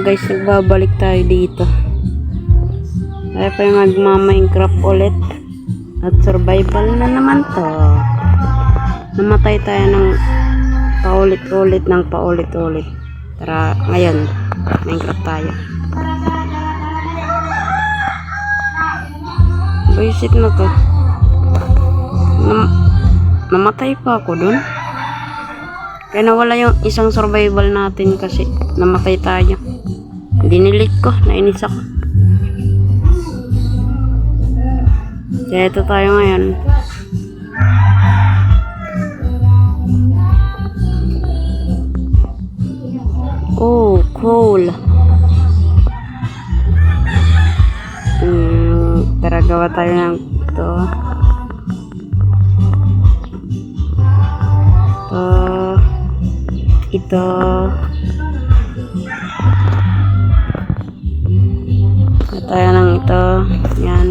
guys, nagbabalik tayo dito. Tayo pa yung magma-Minecraft ulit. At survival na naman to. Namatay tayo ng paulit-ulit. Tara, ngayon, Minecraft tayo. Visit na to. Namatay pa ako dun. Kaya nawala yung isang survival natin kasi namatay tayo. Dinilit ko, nainis ako. Kaya ito tayo ngayon. Oh, cool. Tara, gawa tayo ng ito. Tayo ng ito. Yan.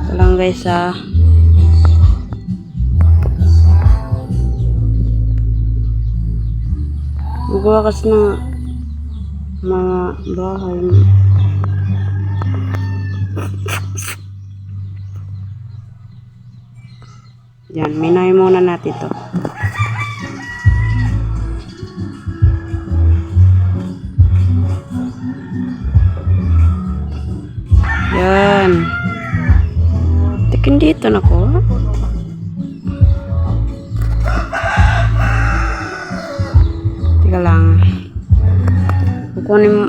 Ito lang guys magawa kasi ng mga bahay. Yan, minahin muna natin to. Yan. Tikin dito na ko. Teka lang.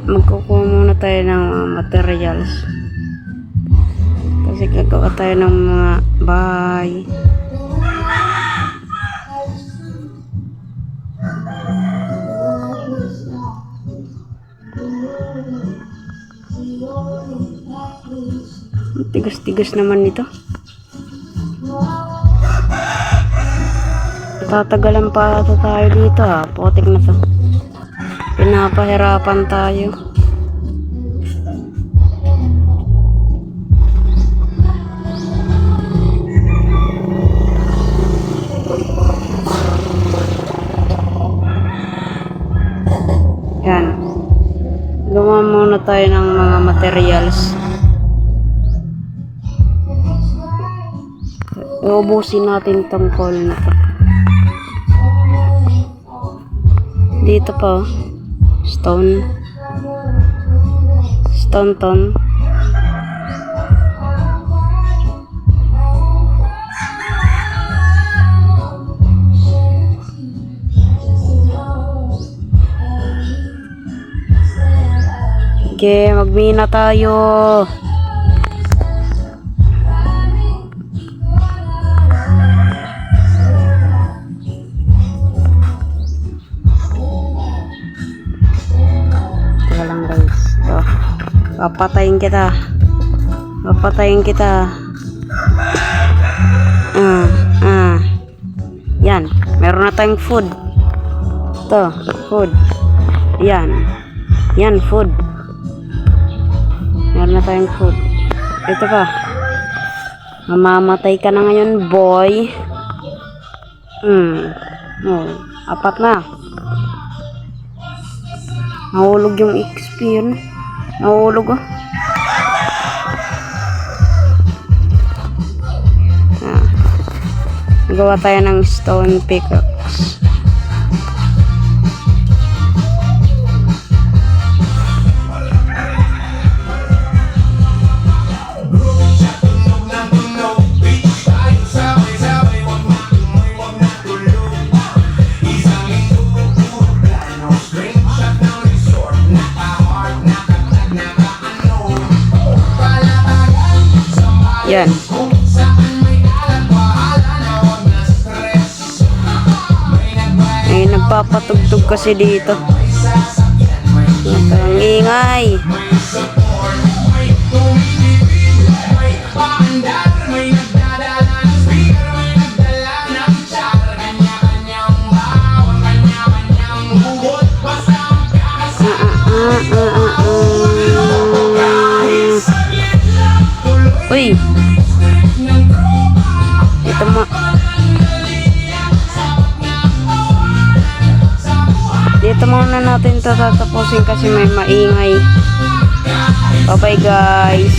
Magkukuha muna tayo ng materials. Kasi gagawa tayo ng mga bahay. Tigas-tigas naman nito. Tatagalan pa ito tayo dito Potik na to. Pinapahirapan tayo. Yan. Gawa muna tayo ng mga materials. Uubusin natin itong coal na to. Dito pa stone ton. Okay, magmina tayo. Papatayin kita. Yan, meron na tayong food. Ito, food. Yan, food. Meron na tayong food. Ito pa. Mamamatay ka na ngayon, boy. Apat na. Nahulog yung XP yun. Nahulog gawa tayo ng stone pickaxe. Yan. Ay, nagpapatugtog kasi dito. Ang ingay. Uy, Dito muna natin ito tatapusin kasi may maingay. Bye bye guys.